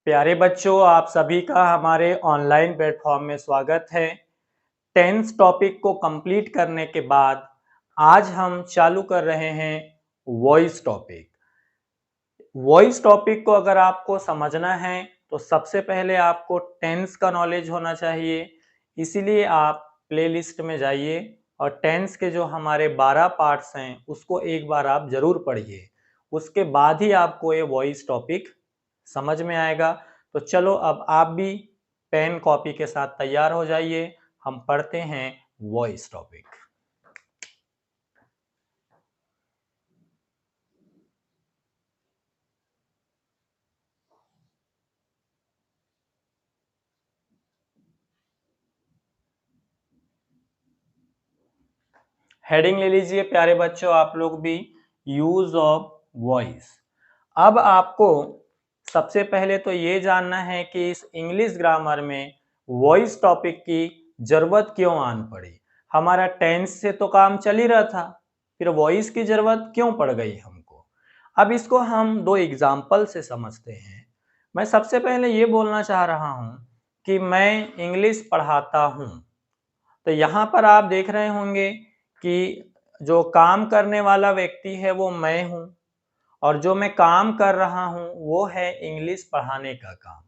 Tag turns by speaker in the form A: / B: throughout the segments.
A: प्यारे बच्चों, आप सभी का हमारे ऑनलाइन प्लेटफॉर्म में स्वागत है। टेंस टॉपिक को कंप्लीट करने के बाद आज हम चालू कर रहे हैं वॉइस टॉपिक। वॉइस टॉपिक को अगर आपको समझना है तो सबसे पहले आपको टेंस का नॉलेज होना चाहिए। इसीलिए आप प्लेलिस्ट में जाइए और टेंस के जो हमारे 12 पार्ट्स हैं उसको एक बार आप जरूर पढ़िए। उसके बाद ही आपको ये वॉइस टॉपिक समझ में आएगा। तो चलो अब आप भी पेन कॉपी के साथ तैयार हो जाइए। हम पढ़ते हैं वॉइस टॉपिक। हेडिंग ले लीजिए प्यारे बच्चों आप लोग भी, यूज ऑफ वॉइस। अब आपको सबसे पहले तो ये जानना है कि इस इंग्लिश ग्रामर में वॉइस टॉपिक की जरूरत क्यों आन पड़ी। हमारा टेंस से तो काम चल ही रहा था, फिर वॉइस की जरूरत क्यों पड़ गई हमको। अब इसको हम दो एग्जाम्पल से समझते हैं। मैं सबसे पहले ये बोलना चाह रहा हूँ कि मैं इंग्लिश पढ़ाता हूँ। तो यहाँ पर आप देख रहे होंगे कि जो काम करने वाला व्यक्ति है वो मैं हूँ, और जो मैं काम कर रहा हूँ वो है इंग्लिश पढ़ाने का काम।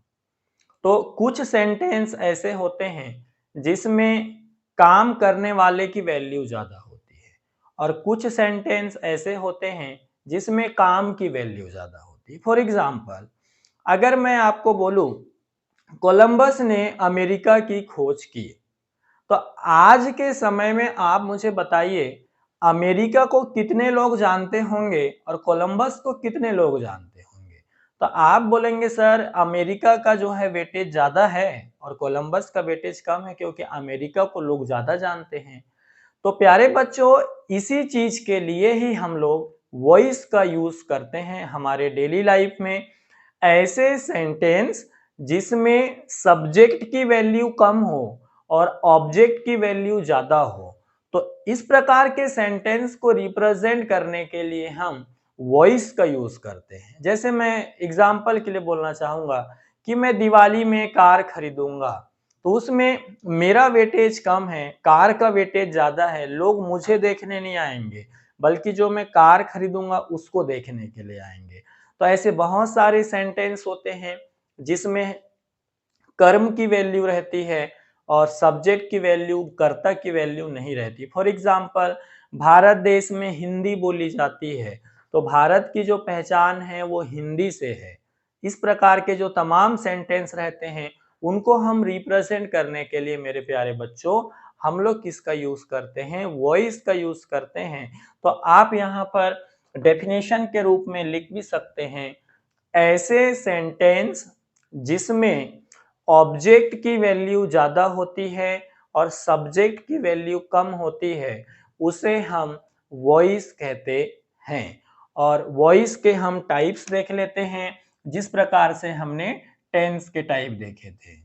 A: तो कुछ सेंटेंस ऐसे होते हैं जिसमें काम करने वाले की वैल्यू ज्यादा होती है, और कुछ सेंटेंस ऐसे होते हैं जिसमें काम की वैल्यू ज्यादा होती है। फॉर एग्जाम्पल, अगर मैं आपको बोलूं कोलंबस ने अमेरिका की खोज की, तो आज के समय में आप मुझे बताइए अमेरिका को कितने लोग जानते होंगे और कोलंबस को कितने लोग जानते होंगे। तो आप बोलेंगे सर अमेरिका का जो है वेटेज ज्यादा है और कोलंबस का वेटेज कम है, क्योंकि अमेरिका को लोग ज्यादा जानते हैं। तो प्यारे बच्चों, इसी चीज के लिए ही हम लोग वॉइस का यूज करते हैं हमारे डेली लाइफ में। ऐसे सेंटेंस जिसमें सब्जेक्ट की वैल्यू कम हो और ऑब्जेक्ट की वैल्यू ज्यादा हो, तो इस प्रकार के सेंटेंस को रिप्रेजेंट करने के लिए हम वॉइस का यूज करते हैं। जैसे मैं एग्जांपल के लिए बोलना चाहूंगा कि मैं दिवाली में कार खरीदूंगा, तो उसमें मेरा वेटेज कम है, कार का वेटेज ज्यादा है। लोग मुझे देखने नहीं आएंगे बल्कि जो मैं कार खरीदूंगा उसको देखने के लिए आएंगे। तो ऐसे बहुत सारे सेंटेंस होते हैं जिसमें कर्म की वैल्यू रहती है और सब्जेक्ट की वैल्यू, कर्ता की वैल्यू नहीं रहती। फॉर एग्जाम्पल, भारत देश में हिंदी बोली जाती है, तो भारत की जो पहचान है वो हिंदी से है। इस प्रकार के जो तमाम सेंटेंस रहते हैं उनको हम रिप्रेजेंट करने के लिए मेरे प्यारे बच्चों हम लोग किसका यूज करते हैं, वॉइस का यूज करते हैं। तो आप यहाँ पर डेफिनेशन के रूप में लिख भी सकते हैं, ऐसे सेंटेंस जिसमें ऑब्जेक्ट की वैल्यू ज्यादा होती है और सब्जेक्ट की वैल्यू कम होती है उसे हम वॉइस कहते हैं। और वॉइस के हम टाइप्स देख लेते हैं, जिस प्रकार से हमने टेंस के टाइप देखे थे।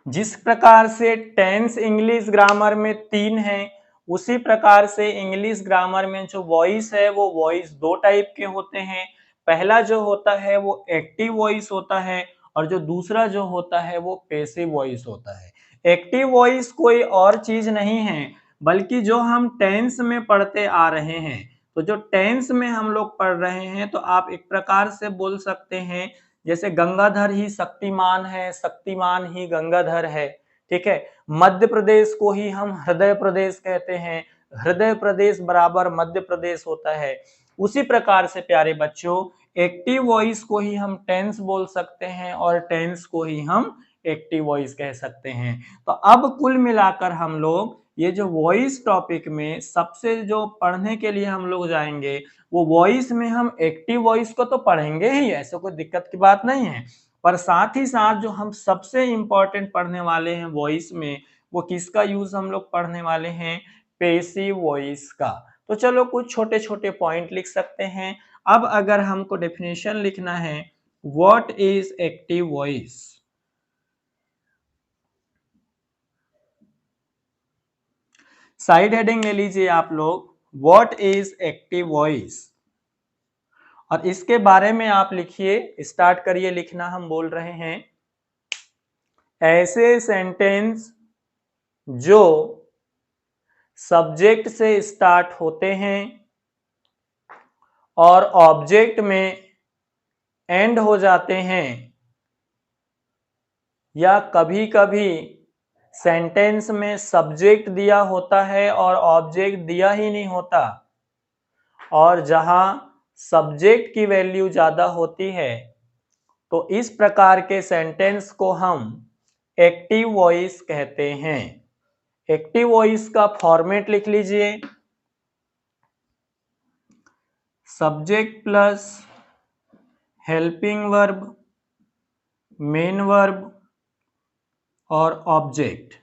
A: जिस प्रकार से टेंस इंग्लिश ग्रामर में 3 है, उसी प्रकार से इंग्लिश ग्रामर में जो वॉइस है वो वॉइस दो टाइप के होते हैं। पहला जो होता है वो एक्टिव वॉइस होता है, और जो दूसरा जो होता है वो पैसिव वॉइस होता है। एक्टिव वॉइस कोई और चीज नहीं है बल्कि जो हम टेंस में पढ़ते आ रहे हैं। तो जो टेंस में हम लोग पढ़ रहे हैं, तो आप एक प्रकार से बोल सकते हैं जैसे गंगाधर ही शक्तिमान है, शक्तिमान ही गंगाधर है। ठीक है, मध्य प्रदेश को ही हम हृदय प्रदेश कहते हैं, हृदय प्रदेश बराबर मध्य प्रदेश होता है। उसी प्रकार से प्यारे बच्चों, एक्टिव वॉइस को ही हम टेंस बोल सकते हैं और टेंस को ही हम एक्टिव वॉइस कह सकते हैं। तो अब कुल मिलाकर हम लोग ये जो वॉइस टॉपिक में सबसे जो पढ़ने के लिए हम लोग जाएंगे वो वॉइस में हम एक्टिव वॉइस को तो पढ़ेंगे ही, ऐसे कोई दिक्कत की बात नहीं है, पर साथ ही साथ जो हम सबसे इम्पोर्टेंट पढ़ने वाले हैं वॉइस में, वो किसका यूज हम लोग पढ़ने वाले हैं, पेसिव वॉइस का। तो चलो कुछ छोटे छोटे पॉइंट लिख सकते हैं। अब अगर हमको डेफिनेशन लिखना है, what is active voice, side heading ले लीजिए आप लोग, व्हाट इज एक्टिव वॉइस, और इसके बारे में आप लिखिए, स्टार्ट करिए लिखना। हम बोल रहे हैं ऐसे सेंटेंस जो सब्जेक्ट से स्टार्ट होते हैं और ऑब्जेक्ट में एंड हो जाते हैं, या कभी कभी सेंटेंस में सब्जेक्ट दिया होता है और ऑब्जेक्ट दिया ही नहीं होता, और जहां सब्जेक्ट की वैल्यू ज्यादा होती है, तो इस प्रकार के सेंटेंस को हम एक्टिव वॉइस कहते हैं। एक्टिव वॉइस का फॉर्मेट लिख लीजिए, subject plus helping verb, main verb और object.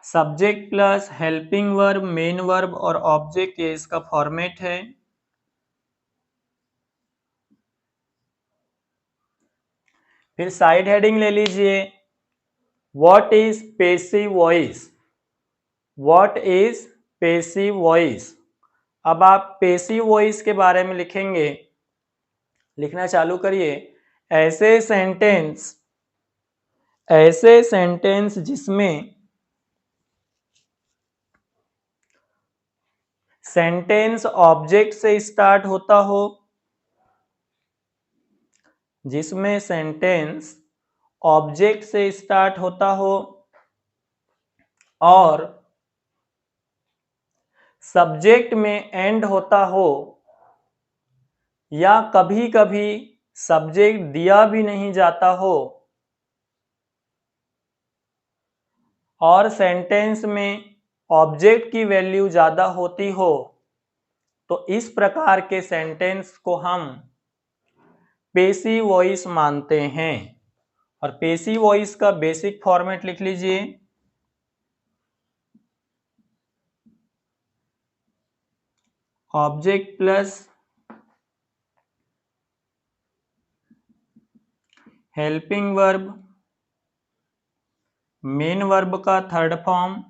A: Subject plus helping verb, main verb और ऑब्जेक्ट, ये इसका फॉर्मेट है। फिर साइड हेडिंग ले लीजिए, what is passive voice, what is passive voice. अब आप पेसिव वॉइस के बारे में लिखेंगे, लिखना चालू करिए, ऐसे सेंटेंस जिसमें सेंटेंस ऑब्जेक्ट से स्टार्ट होता हो, जिसमें सेंटेंस ऑब्जेक्ट से स्टार्ट होता हो और सब्जेक्ट में एंड होता हो, या कभी कभी सब्जेक्ट दिया भी नहीं जाता हो और सेंटेंस में ऑब्जेक्ट की वैल्यू ज्यादा होती हो, तो इस प्रकार के सेंटेंस को हम पेसिव वॉइस मानते हैं। और पेसिव वॉइस का बेसिक फॉर्मेट लिख लीजिए, object plus helping verb, main verb का थर्ड फॉर्म,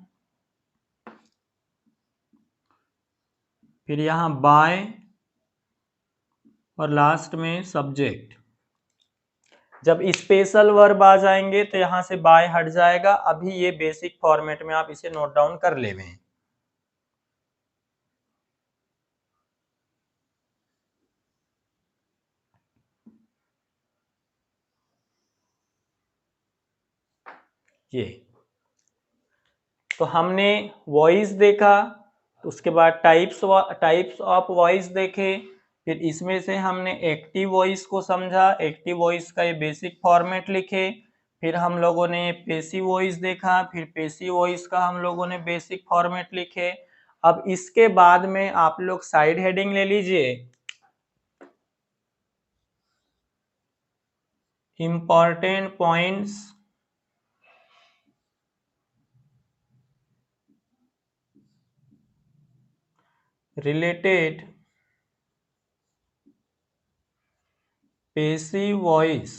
A: फिर यहां बाय और लास्ट में सब्जेक्ट। जब स्पेशल वर्ब आ जाएंगे तो यहां से बाय हट जाएगा। अभी ये बेसिक फॉर्मेट में आप इसे नोट डाउन कर लेवें। ये तो हमने वॉइस देखा, उसके बाद टाइप्स ऑफ वॉइस देखे, फिर इसमें से हमने एक्टिव वॉइस को समझा, एक्टिव वॉइस का ये बेसिक फॉर्मेट लिखे, फिर हम लोगों ने पेसिव वॉइस देखा, फिर पेसिव वॉइस का हम लोगों ने बेसिक फॉर्मेट लिखे। अब इसके बाद में आप लोग साइड हेडिंग ले लीजिए, important points related passive voice.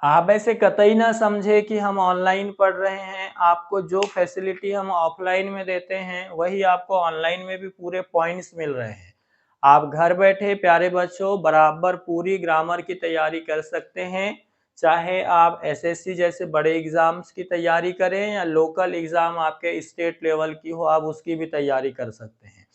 A: आप ऐसे कतई ना समझे कि हम ऑनलाइन पढ़ रहे हैं, आपको जो फैसिलिटी हम ऑफलाइन में देते हैं वही आपको ऑनलाइन में भी पूरे पॉइंट्स मिल रहे हैं। आप घर बैठे प्यारे बच्चों बराबर पूरी ग्रामर की तैयारी कर सकते हैं, चाहे आप एसएससी जैसे बड़े एग्जाम्स की तैयारी करें या लोकल एग्जाम आपके स्टेट लेवल की हो, आप उसकी भी तैयारी कर सकते हैं।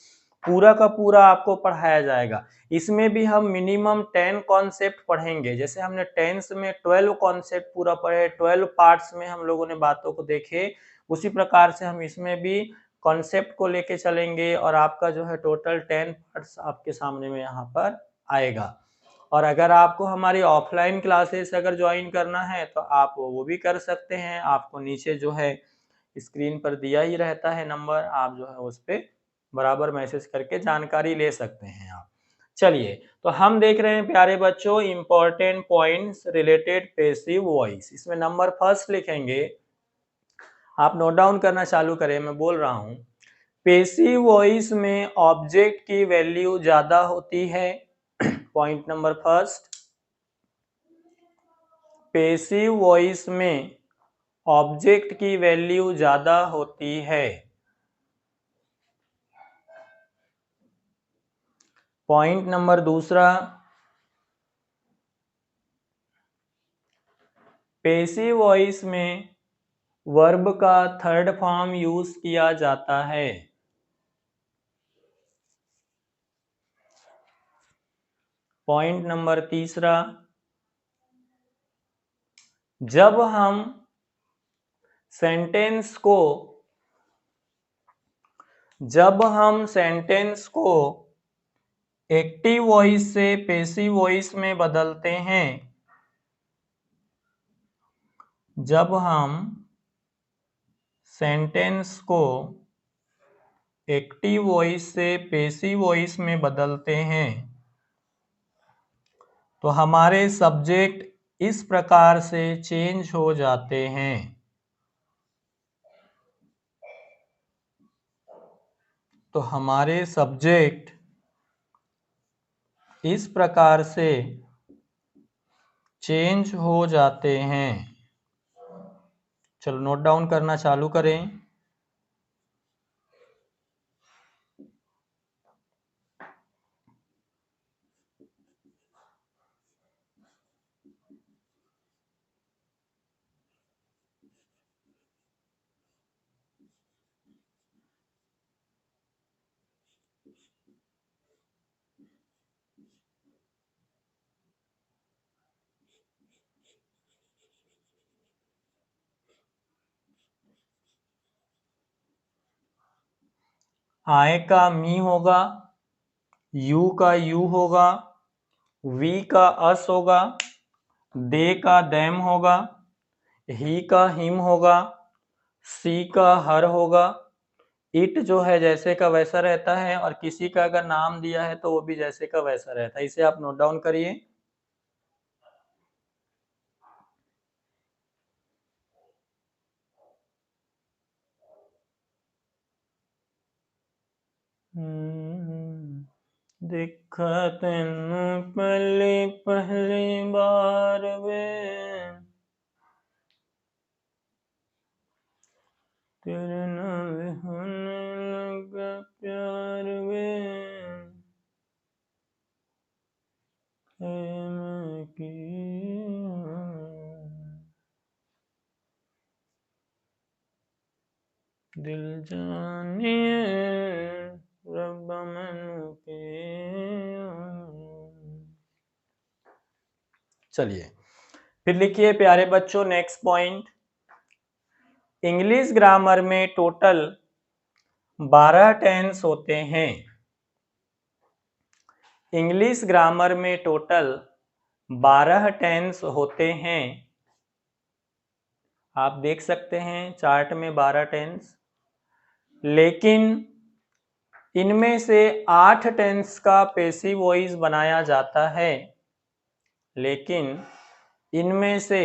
A: पूरा का पूरा आपको पढ़ाया जाएगा। इसमें भी हम मिनिमम 10 कॉन्सेप्ट पढ़ेंगे, जैसे हमने टेंस में 12 कॉन्सेप्ट पूरा पढ़े, 12 पार्ट्स में हम लोगों ने बातों को देखे, उसी प्रकार से हम इसमें भी कॉन्सेप्ट को लेके चलेंगे और आपका जो है टोटल 10 पार्ट्स आपके सामने में यहाँ पर आएगा। और अगर आपको हमारी ऑफलाइन क्लासेस अगर ज्वाइन करना है तो आप वो भी कर सकते हैं। आपको नीचे जो है स्क्रीन पर दिया ही रहता है नंबर, आप जो है उस पे बराबर मैसेज करके जानकारी ले सकते हैं आप। चलिए, तो हम देख रहे हैं प्यारे बच्चों important points related passive voice. इसमें नंबर फर्स्ट लिखेंगे, आप नोट डाउन करना चालू करें, मैं बोल रहा हूं। पैसिव वॉइस में ऑब्जेक्ट की वैल्यू ज्यादा होती है। Point number first, passive voice में ऑब्जेक्ट की वैल्यू ज्यादा होती है। पॉइंट नंबर दूसरा, पैसिव वॉइस में वर्ब का थर्ड फॉर्म यूज किया जाता है। पॉइंट नंबर तीसरा, जब हम सेंटेंस को एक्टिव वॉइस से पैसिव वॉइस में बदलते हैं, जब हम सेंटेंस को एक्टिव वॉइस से पैसिव वॉइस में बदलते हैं तो हमारे सब्जेक्ट इस प्रकार से चेंज हो जाते हैं। तो हमारे सब्जेक्ट इस प्रकार से चेंज हो जाते हैं। चलो नोट डाउन करना चालू करें। आय का मी होगा, यू का यू होगा, वी का अस होगा, दे का देम होगा, ही का हिम होगा, सी का हर होगा। इट जो है जैसे का वैसा रहता है और किसी का अगर नाम दिया है तो वो भी जैसे का वैसा रहता है। इसे आप नोट डाउन करिए। देखा तेनू पहली बार वे, तेरे नाल होने लगा प्यार वे, मैं की दिल जानिए रब्बा मैनू के। चलिए फिर लिखिए प्यारे बच्चों नेक्स्ट पॉइंट। इंग्लिश ग्रामर में टोटल 12 टेंस होते हैं। इंग्लिश ग्रामर में टोटल 12 टेंस होते हैं। आप देख सकते हैं चार्ट में 12 टेंस, लेकिन इनमें से 8 टेंस का पैसिव वॉइस बनाया जाता है। लेकिन इनमें से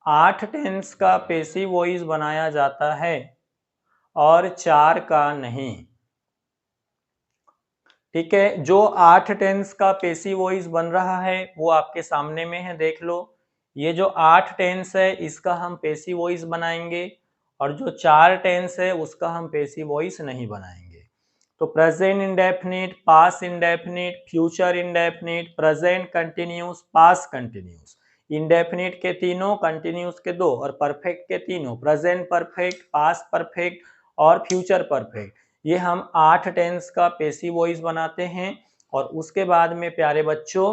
A: 8 टेंस का पैसिव वॉइस बनाया जाता है और 4 का नहीं। ठीक है, जो 8 टेंस का पैसिव वॉइस बन रहा है वो आपके सामने में है, देख लो। ये जो 8 टेंस है इसका हम पैसिव वॉइस बनाएंगे और जो 4 टेंस है उसका हम पैसिव वॉइस नहीं बनाएंगे। तो present indefinite, past indefinite, future indefinite, present continuous, past continuous. Indefinite के तीनों, कंटिन्यूस के 2 और परफेक्ट के तीनों, प्रेजेंट परफेक्ट, पास्ट परफेक्ट और फ्यूचर परफेक्ट। ये हम 8 टेंस का पैसिव वॉइस बनाते हैं। और उसके बाद में प्यारे बच्चों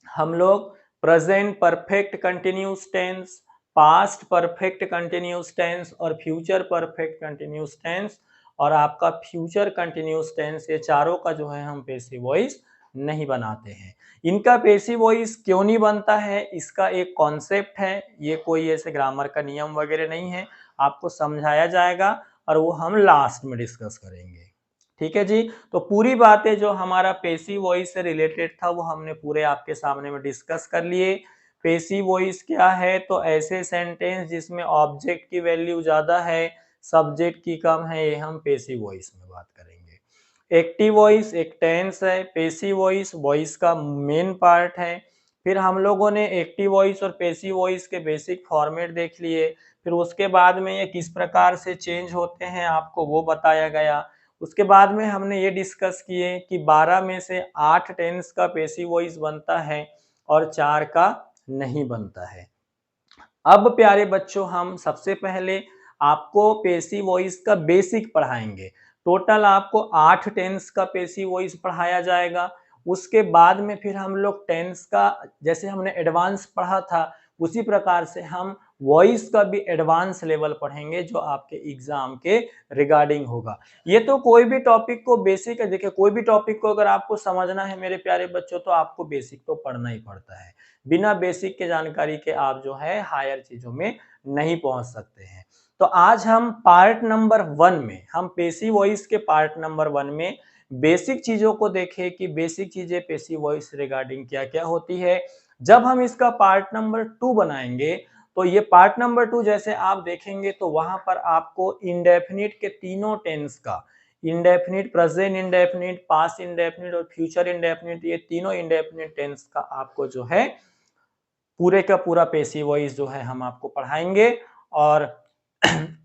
A: हम लोग present perfect continuous tense, past perfect continuous tense और फ्यूचर परफेक्ट कंटिन्यूस टेंस और आपका फ्यूचर कंटिन्यूस टेंस, ये चारों का जो है हम पैसिव वॉइस नहीं बनाते हैं। इनका पेसिव वॉइस क्यों नहीं बनता है, इसका एक कॉन्सेप्ट है, ये कोई ऐसे ग्रामर का नियम वगैरह नहीं है, आपको समझाया जाएगा और वो हम लास्ट में डिस्कस करेंगे। ठीक है जी, तो पूरी बातें जो हमारा पेसिव वॉइस से रिलेटेड था वो हमने पूरे आपके सामने में डिस्कस कर लिए। पेसिव वॉइस क्या है, तो ऐसे सेंटेंस जिसमें ऑब्जेक्ट की वैल्यू ज्यादा है, सब्जेक्ट की कम है, ये हम पेसिव वॉइस में बात करेंगे। एक्टिव वॉइस एक टेंस है, पेसिव वॉइस वॉइस का मेन पार्ट है। फिर हम लोगों ने एक्टिव वॉइस और पेसिव वॉइस के बेसिक फॉर्मेट देख लिए, फिर उसके बाद में ये किस प्रकार से चेंज होते हैं आपको वो बताया गया। उसके बाद में हमने ये डिस्कस किए कि 12 में से 8 टेंस का पेसिव वॉइस बनता है और 4 का नहीं बनता है। अब प्यारे बच्चों, हम सबसे पहले आपको पेसिव वॉइस का बेसिक पढ़ाएंगे। टोटल आपको 8 टेंस का पेसिव वॉइस पढ़ाया जाएगा। उसके बाद में फिर हम लोग टेंस का, जैसे हमने एडवांस पढ़ा था उसी प्रकार से हम वॉइस का भी एडवांस लेवल पढ़ेंगे जो आपके एग्जाम के रिगार्डिंग होगा। ये तो कोई भी टॉपिक को बेसिक है, देखिए कोई भी टॉपिक को अगर आपको समझना है मेरे प्यारे बच्चों तो आपको बेसिक तो पढ़ना ही पड़ता है। बिना बेसिक के जानकारी के आप जो है हायर चीजों में नहीं पहुंच सकते हैं। तो आज हम पार्ट नंबर 1 में, हम पेसिव वॉइस के पार्ट नंबर 1 में बेसिक चीजों को देखें कि बेसिक चीजें पेसिव वॉइस रिगार्डिंग क्या क्या होती है। जब हम इसका पार्ट नंबर 2 बनाएंगे तो ये पार्ट नंबर 2 जैसे आप देखेंगे तो वहां पर आपको इंडेफिनिट के तीनों टेंस का, indefinite, present indefinite, past indefinite और फ्यूचर इंडेफिनिट, ये तीनों इंडेफिनिट टेंस का आपको जो है पूरे का पूरा पेसिव वॉइस जो है हम आपको पढ़ाएंगे। और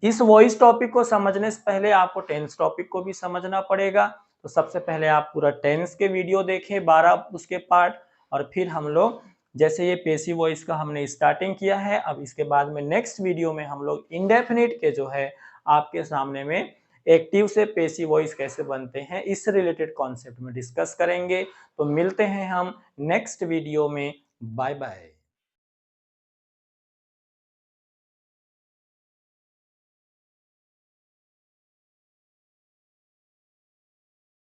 A: इस वॉइस टॉपिक को समझने से पहले आपको टेंस टॉपिक को भी समझना पड़ेगा। तो सबसे पहले आप पूरा टेंस के वीडियो देखें 12 उसके पार्ट, और फिर हम लोग जैसे ये पेसिव वॉइस का हमने स्टार्टिंग किया है, अब इसके बाद में नेक्स्ट वीडियो में हम लोग इंडेफिनिट के जो है आपके सामने में एक्टिव से पेसिव वॉइस कैसे बनते हैं इस रिलेटेड कॉन्सेप्ट में डिस्कस करेंगे। तो मिलते हैं हम नेक्स्ट वीडियो में। Bye bye.